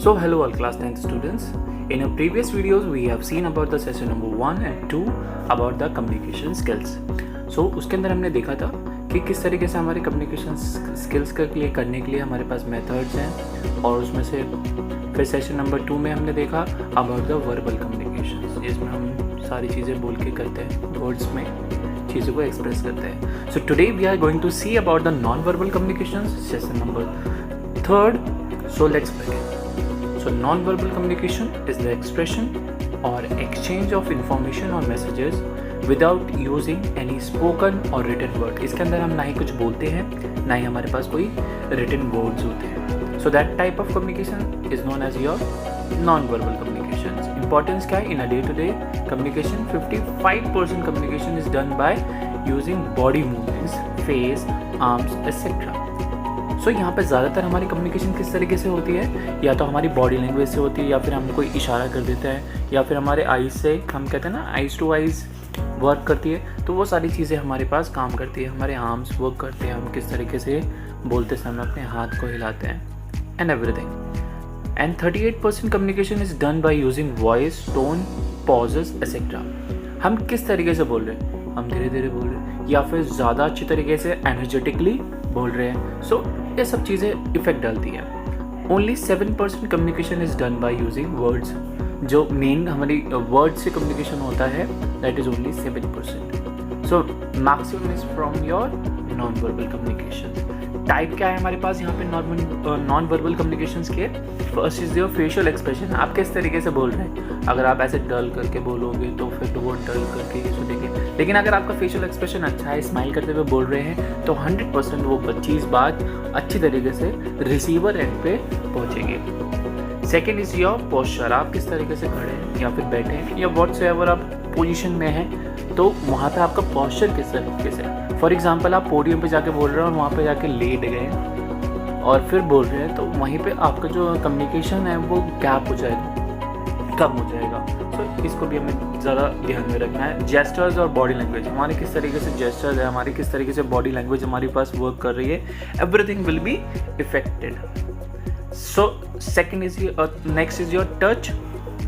So hello all class 10th students. In our previous videos we have seen about the session number 1 and 2 about the communication skills. So उसके अंदर हमने देखा था कि किस तरीके से हमारे कम्युनिकेशन स्किल्स करने के लिए हमारे पास मेथड्स हैं, और उसमें से फिर सेशन नंबर 2 में हमने देखा अबाउट द वर्बल कम्युनिकेशन, जिसमें हम सारी चीज़ें बोल के करते हैं, वर्ड्स में चीज़ों को एक्सप्रेस करते हैं. So today we are going to see about the non verbal communication, session number 3. So let's begin. So non-verbal communication is the expression or exchange of information or messages without using any spoken or written word. इसके अंदर हम ना ही कुछ बोलते हैं, ना ही हमारे पास कोई written words होते हैं. So that type of communication is known as your non-verbal communications. Importance क्या है? In a day-to-day communication, 55% communication is done by using body movements, face, arms, etc. सो यहाँ पे ज़्यादातर हमारी कम्युनिकेशन किस तरीके से होती है, या तो हमारी बॉडी लैंग्वेज से होती है, या फिर हम कोई इशारा कर देते हैं, या फिर हमारे आइज़ से, हम कहते हैं ना आइज़ टू आइज़ वर्क करती है. तो वो सारी चीज़ें हमारे पास काम करती है. हमारे आर्म्स वर्क करते हैं, हम किस तरीके से बोलते समय अपने हाथ को हिलाते हैं and everything. And 38% communication is done by using voice, tone, pauses etcetera. हम किस तरीके से बोल रहे हैं, हम धीरे धीरे बोल रहे हैं या फिर ज़्यादा अच्छी तरीके से एनर्जेटिकली बोल रहे हैं. सो ये सब चीज़ें इफेक्ट डालती है. Only 7% communication is done by using words. जो मेन हमारी वर्ड से कम्युनिकेशन होता है that is only 7%. So maximum is from your non verbal communication. Type क्या है हमारे पास यहाँ पे नॉन वर्बल कम्युनिकेशन के? First is your facial expression. आप किस तरीके से बोल रहे हैं. अगर आप ऐसे डल करके बोलोगे तो फिर तो वो डल करके ही सुनेंगे, लेकिन अगर आपका फेशियल एक्सप्रेशन अच्छा है, स्माइल करते हुए बोल रहे हैं, तो 100% वो चीज़ बात अच्छी तरीके से रिसीवर एंड पे पहुँचेगी. Second is your posture. आप किस तरीके से खड़े हैं या फिर बैठे हैं या व्हाटसएवर आप पोजीशन में हैं, तो वहाँ पे आपका पोस्चर किस तरीके से. फॉर एग्जांपल आप पोडियम पे जाके बोल रहे हो और वहाँ पे जाके लेट गए और फिर बोल रहे हैं, तो वहीं पे आपका जो कम्युनिकेशन है वो गैप हो जाएगा, कम हो जाएगा. सो इसको भी हमें ज़्यादा ध्यान में रखना है. जेस्चर्स और बॉडी लैंग्वेज, हमारे किस तरीके से जेस्चर्स है, हमारी किस तरीके से बॉडी लैंग्वेज हमारे पास वर्क कर रही है, everything will be affected. So second is next is your touch.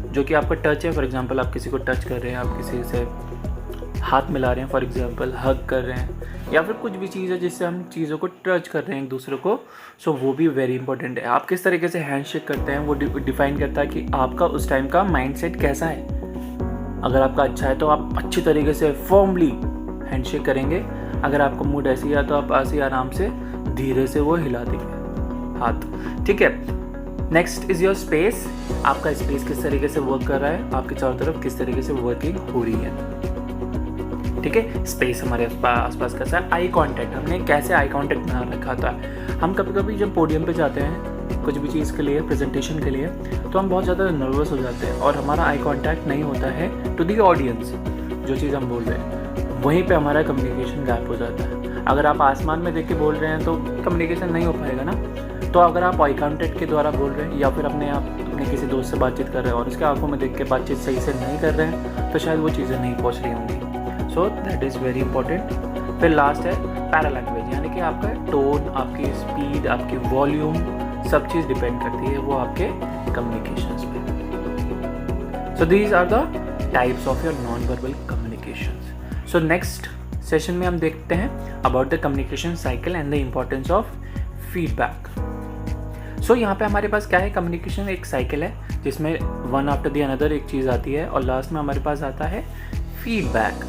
जो कि आपका टच है, फॉर एग्जांपल आप किसी को टच कर रहे हैं, आप किसी से हाथ मिला रहे हैं, फॉर एग्जांपल हग कर रहे हैं, या फिर कुछ भी चीज़ है जिससे हम चीज़ों को टच कर रहे हैं एक दूसरे को. सो वो भी वेरी इंपॉर्टेंट है. आप किस तरीके से हैंडशेक करते हैं वो डिफाइन करता है कि आपका उस टाइम का माइंडसेट कैसा है. अगर आपका अच्छा है तो आप अच्छी तरीके से फर्मली हैंडशेक करेंगे. अगर आपका मूड ऐसे ही है तो आप ऐसे आराम से धीरे से वो हिला देंगे हाथ. ठीक है. Next is your space. आपका स्पेस किस तरीके से वर्क कर रहा है, आपके चारों तरफ किस तरीके से वर्किंग हो रही है. ठीक है. स्पेस हमारे आसपास कैसा है. आई कांटेक्ट, हमने कैसे आई कांटेक्ट बना रखा था. हम कभी कभी जब पोडियम पे जाते हैं कुछ भी चीज़ के लिए, प्रेजेंटेशन के लिए, तो हम बहुत ज़्यादा नर्वस हो जाते हैं और हमारा आई कांटेक्ट नहीं होता है टू दी ऑडियंस. जो चीज़ हम बोल रहे हैं वहीं पे हमारा कम्युनिकेशन गैप हो जाता है. अगर आप आसमान में देख के बोल रहे हैं तो कम्युनिकेशन नहीं हो पाएगा ना. तो अगर आप आई कांटेक्ट के द्वारा बोल रहे हैं या फिर अपने किसी दोस्त से बातचीत कर रहे हैं और उसके आंखों में देख के बातचीत सही से नहीं कर रहे हैं, तो शायद वो चीज़ें नहीं पहुँच रही होंगी. So that is very important. फिर लास्ट है पैरा लैंग्वेज, यानी कि आपका टोन, आपकी स्पीड, आपकी वॉल्यूम, सब चीज़ डिपेंड करती है वो आपके कम्युनिकेशंस पे. So these are the types of your non verbal communications. So next session में हम देखते हैं about the communication cycle and the importance of feedback. So यहाँ पे हमारे पास क्या है, कम्युनिकेशन एक साइकिल है जिसमें वन आफ्टर द अनदर एक चीज़ आती है और लास्ट में हमारे पास आता है feedback.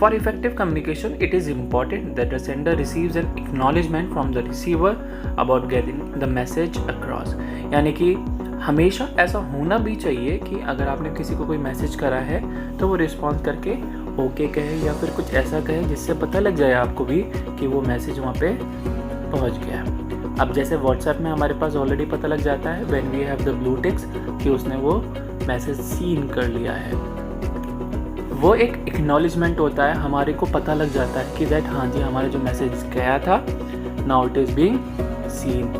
For effective communication, it is important that the sender receives an acknowledgement from the receiver about getting the message across. यानी कि हमेशा ऐसा होना भी चाहिए कि अगर आपने किसी को कोई मैसेज करा है तो वो रिस्पॉन्स करके ओके कहे या फिर कुछ ऐसा कहे जिससे पता लग जाए आपको भी कि वो मैसेज वहाँ पे पहुँच गया. अब जैसे व्हाट्सएप में हमारे पास ऑलरेडी पता लग जाता है when we have the blue ticks कि उसने वो मैसेज सीन कर लिया है. वो एक एक्नॉलेजमेंट होता है, हमारे को पता लग जाता है कि दैट हाँ जी हमारा जो मैसेज गया था now it is being seen.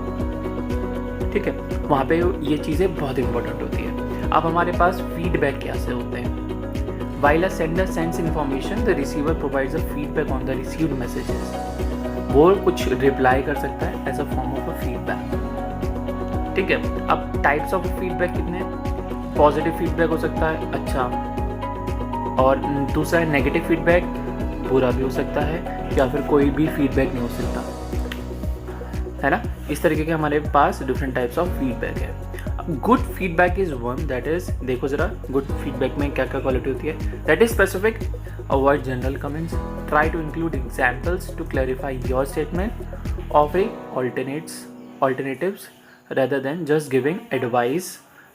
ठीक है. वहाँ पे ये चीज़ें बहुत इंपॉर्टेंट होती है. अब हमारे पास फीडबैक कैसे होते हैं. While a sender sends information the receiver provides a feedback on the received messages. वो कुछ रिप्लाई कर सकता है as a form of a feedback. ठीक है। अब टाइप्स ऑफ फीडबैक कितने हैं? पॉजिटिव फीडबैक हो सकता है अच्छा, और दूसरा है नेगेटिव फीडबैक, बुरा भी हो सकता है, या फिर कोई भी फीडबैक नहीं हो सकता, है ना। इस तरीके के हमारे पास डिफरेंट टाइप्स ऑफ फीडबैक है। Good feedback is one that is, देखो जरा गुड फीडबैक में क्या क्या क्वालिटी होती है। That is specific, avoid general comments, try to include examples to clarify your statement, offering alternatives rather than just giving advice,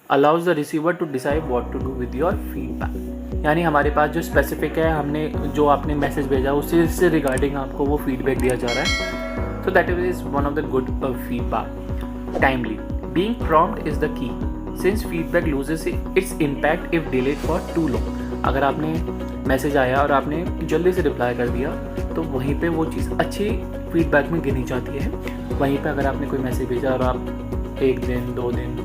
allows the receiver to decide what to do with your feedback। यानी हमारे पास जो specific है, हमने जो आपने message भेजा उसी से रिगार्डिंग आपको वो फीडबैक दिया जा रहा है, तो that is one of the good feedback. Timely, being prompt is the key, since feedback loses its impact if delayed for too long. अगर आपने मैसेज आया और आपने जल्दी से रिप्लाई कर दिया तो वहीं पे वो चीज़ अच्छी फीडबैक में गिनी जाती है। वहीं पे अगर आपने कोई मैसेज भेजा और आप 1 दिन 2 दिन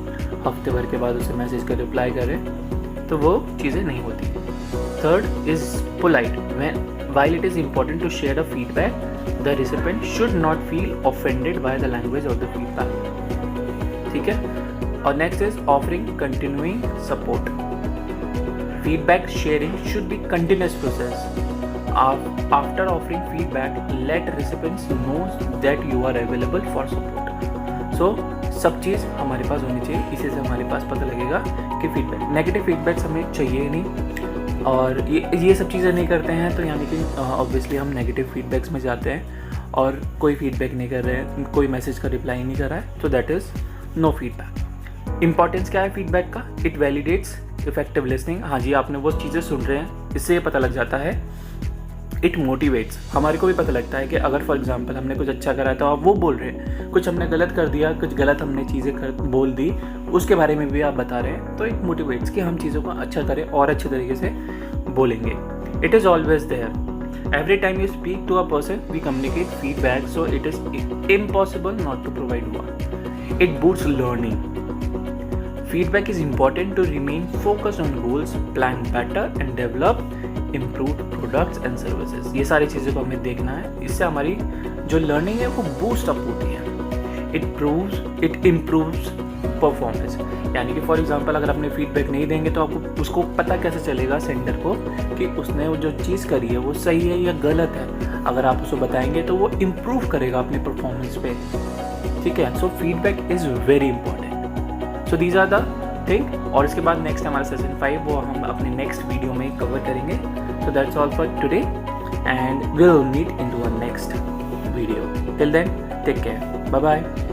हफ्ते भर के बाद उसे मैसेज का रिप्लाई करें तो वो चीज़ें नहीं होती। Third is polite, while it is important to share a feedback, the recipient should not feel offended by the language of the feedback, ठीक है। और next is offering continuing support, feedback sharing should be continuous process. After offering feedback, let recipients know that you are available for support. So सब चीज़ हमारे पास होनी चाहिए, इसी से हमारे पास पता लगेगा कि फीडबैक, नेगेटिव फीडबैक्स हमें चाहिए ही नहीं, और ये सब चीज़ें नहीं करते हैं तो यानी कि ऑब्वियसली हम नेगेटिव फीडबैक्स में जाते हैं और कोई फीडबैक नहीं कर रहे हैं, कोई मैसेज का रिप्लाई नहीं कर रहा है, तो that is no feedback. Importance क्या है फीडबैक का? इट वैलिडेट्स इफेक्टिव लिसनिंग, हाँ जी आपने वो चीज़ें सुन रहे हैं, इससे ये पता लग जाता है। इट मोटिवेट्स, हमारे को भी पता लगता है कि अगर फॉर एग्जांपल हमने कुछ अच्छा करा तो आप वो बोल रहे हैं, कुछ हमने गलत कर दिया, कुछ गलत हमने चीज़ें बोल दी, उसके बारे में भी आप बता रहे हैं, तो इट मोटिवेट्स कि हम चीज़ों को अच्छा करें और अच्छे तरीके से बोलेंगे। It is always there, every time you speak to a person we communicate feedback, so it is impossible not to provide one. It boosts learning, feedback is important to remain focused on goals, plan better and develop improved products and services। ये सारी चीज़ों को हमें देखना है, इससे हमारी जो लर्निंग है वो बूस्ट अप होती है। इट इम्प्रूव्स परफॉर्मेंस, यानी कि फॉर एग्जांपल अगर आपने फीडबैक नहीं देंगे तो आपको उसको पता कैसे चलेगा सेंडर को कि उसने वो जो चीज़ करी है वो सही है या गलत है। अगर आप उसको बताएंगे तो वो इम्प्रूव करेगा अपने परफॉर्मेंस पे, ठीक है। So feedback is very important. So these are the thing, और इसके बाद नेक्स्ट हमारा सेशन 5 वो हम अपने नेक्स्ट वीडियो में कवर करेंगे। So that's all for today and we will meet in to a next video. Till then take care, bye bye.